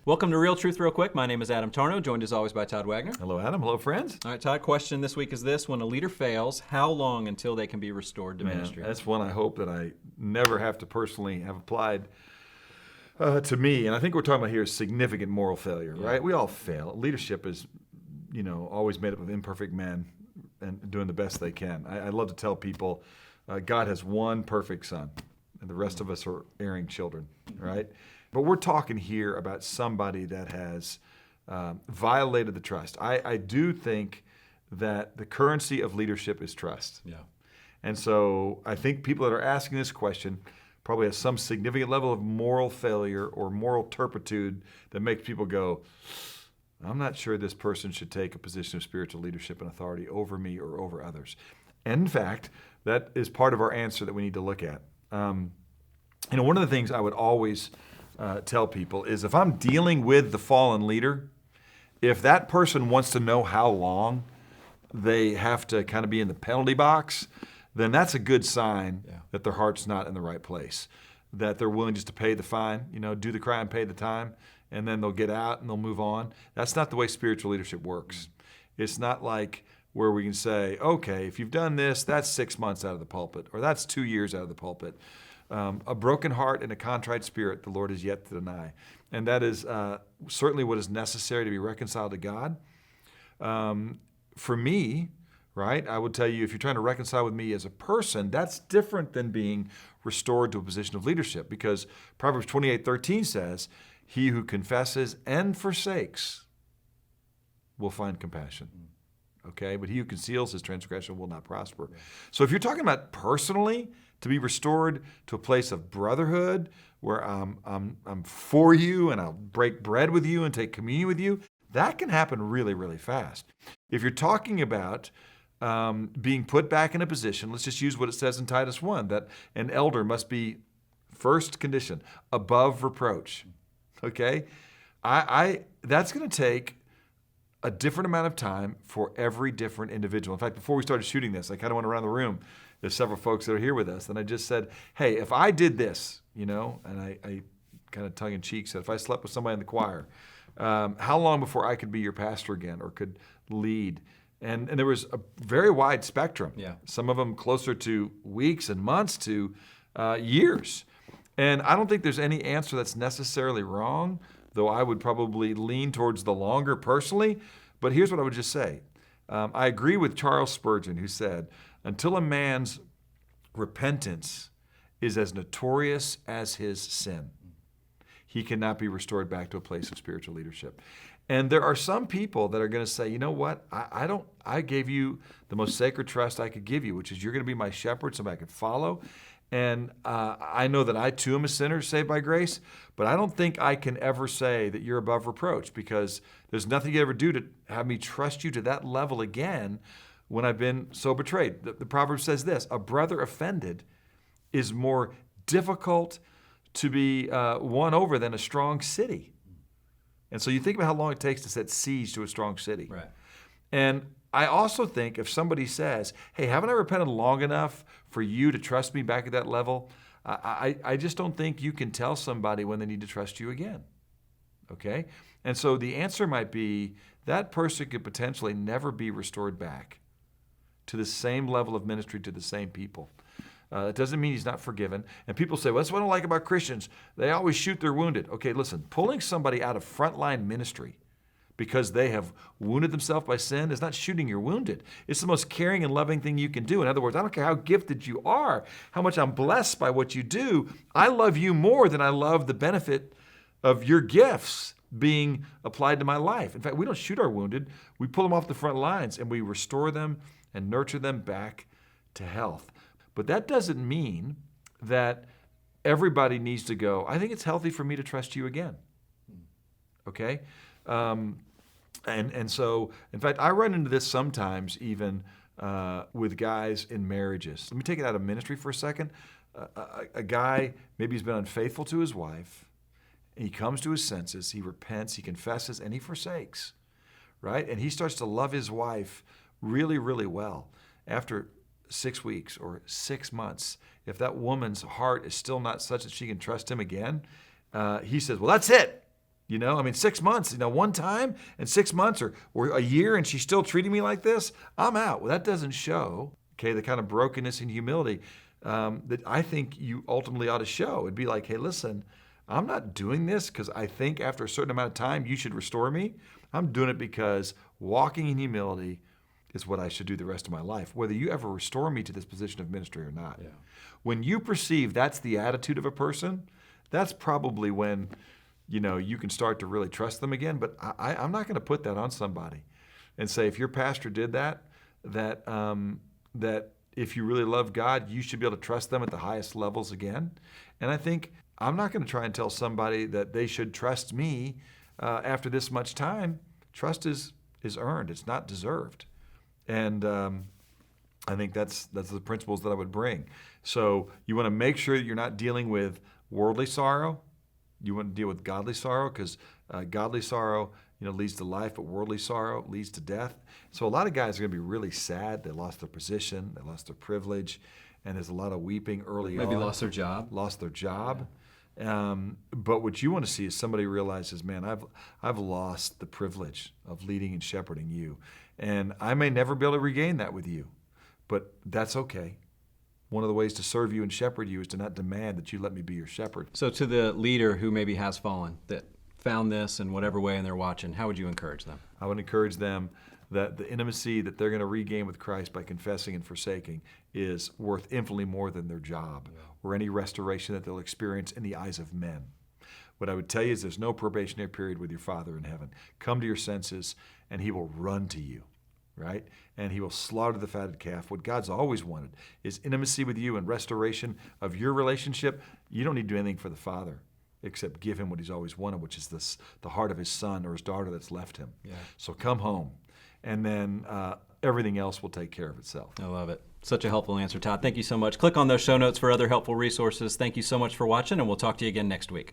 Welcome to Real Truth Real Quick. My name is Adam Tarnow, joined as always by Todd Wagner. Hello, Adam. Hello, friends. All right, Todd, question this week is this. When a leader fails, how long until they can be restored to Man, ministry? that's one I hope that I never have to personally have applied to me. And I think we're talking about here significant moral failure, right? We all fail. Leadership is, always made up of imperfect men and doing the best they can. I love to tell people God has one perfect son, and the rest of us are erring children, right? But we're talking here about somebody that has violated the trust. I do think that the currency of leadership is trust. Yeah. And so I think people that are asking this question probably have some significant level of moral failure or moral turpitude that makes people go, I'm not sure this person should take a position of spiritual leadership and authority over me or over others. And in fact, that is part of our answer that we need to look at. One of the things I would always tell people is if I'm dealing with the fallen leader, if that person wants to know how long they have to kind of be in the penalty box, then that's a good sign that their heart's not in the right place, that they're willing just to pay the fine, do the crime, pay the time, and then they'll get out and they'll move on. That's not the way spiritual leadership works. It's not like where we can say, okay, if you've done this, that's 6 months out of the pulpit, or that's 2 years out of the pulpit. A broken heart and a contrite spirit the Lord is yet to deny. And that is certainly what is necessary to be reconciled to God. For me, right, I would tell you if you're trying to reconcile with me as a person, that's different than being restored to a position of leadership, because Proverbs 28:13 says, he who confesses and forsakes will find compassion. Okay, but he who conceals his transgression will not prosper. So if you're talking about personally to be restored to a place of brotherhood where I'm for you and I'll break bread with you and take communion with you, that can happen really, really fast. If you're talking about being put back in a position, let's just use what it says in Titus 1, that an elder must be, first condition, above reproach. Okay, that's going to take a different amount of time for every different individual. In fact, before we started shooting this, I kind of went around the room. There's several folks that are here with us, and I just said, hey, if I did this, and I kind of tongue-in-cheek said, if I slept with somebody in the choir, how long before I could be your pastor again or could lead? And there was a very wide spectrum. Yeah. Some of them closer to weeks and months to years. And I don't think there's any answer that's necessarily wrong, though I would probably lean towards the longer personally. But here's what I would just say. I agree with Charles Spurgeon, who said, until a man's repentance is as notorious as his sin, he cannot be restored back to a place of spiritual leadership. And there are some people that are going to say, you know what, I gave you the most sacred trust I could give you, which is you're going to be my shepherd, somebody I could follow. And I know that I too am a sinner saved by grace, but I don't think I can ever say that you're above reproach, because there's nothing you ever do to have me trust you to that level again when I've been so betrayed. The proverb says this, a brother offended is more difficult to be won over than a strong city. And so you think about how long it takes to set siege to a strong city. Right. And I also think if somebody says, hey, haven't I repented long enough for you to trust me back at that level? I just don't think you can tell somebody when they need to trust you again. Okay? And so the answer might be that person could potentially never be restored back to the same level of ministry to the same people. It doesn't mean he's not forgiven. And people say, well, that's what I don't like about Christians. They always shoot their wounded. Okay, listen, pulling somebody out of frontline ministry because they have wounded themselves by sin is not shooting your wounded. It's the most caring and loving thing you can do. In other words, I don't care how gifted you are, how much I'm blessed by what you do. I love you more than I love the benefit of your gifts being applied to my life. In fact, we don't shoot our wounded. We pull them off the front lines and we restore them and nurture them back to health. But that doesn't mean that everybody needs to go, I think it's healthy for me to trust you again. Okay? And so, in fact, I run into this sometimes even with guys in marriages. Let me take it out of ministry for a second. A guy, maybe he's been unfaithful to his wife. He comes to his senses, he repents, he confesses, and he forsakes, right? And he starts to love his wife really, really well. After 6 weeks or 6 months, if that woman's heart is still not such that she can trust him again, he says, well, that's it. You know, I mean, 6 months, one time and 6 months or a year and she's still treating me like this, I'm out. Well, that doesn't show, okay, the kind of brokenness and humility that I think you ultimately ought to show. It'd be like, hey, listen, I'm not doing this because I think after a certain amount of time you should restore me. I'm doing it because walking in humility is what I should do the rest of my life, whether you ever restore me to this position of ministry or not. Yeah. When you perceive that's the attitude of a person, that's probably when you can start to really trust them again. But I'm not going to put that on somebody and say, if your pastor did that if you really love God, you should be able to trust them at the highest levels again. And I think I'm not going to try and tell somebody that they should trust me after this much time. Trust is earned. It's not deserved. And I think that's the principles that I would bring. So you want to make sure that you're not dealing with worldly sorrow. You want to deal with godly sorrow, because godly sorrow leads to life, but worldly sorrow leads to death. So a lot of guys are going to be really sad. They lost their position, they lost their privilege, and there's a lot of weeping early on. Maybe lost their job. Lost their job. Yeah. But what you want to see is somebody realizes, man, I've lost the privilege of leading and shepherding you, and I may never be able to regain that with you, but that's okay. One of the ways to serve you and shepherd you is to not demand that you let me be your shepherd. So to the leader who maybe has fallen, that found this in whatever way and they're watching, how would you encourage them? I would encourage them that the intimacy that they're going to regain with Christ by confessing and forsaking is worth infinitely more than their job or any restoration that they'll experience in the eyes of men. What I would tell you is there's no probationary period with your Father in heaven. Come to your senses and He will run to you, right? And He will slaughter the fatted calf. What God's always wanted is intimacy with you and restoration of your relationship. You don't need to do anything for the Father except give Him what He's always wanted, which is the heart of His son or His daughter that's left Him. Yeah. So come home, and then everything else will take care of itself. I love it. Such a helpful answer, Todd. Thank you so much. Click on those show notes for other helpful resources. Thank you so much for watching, and we'll talk to you again next week.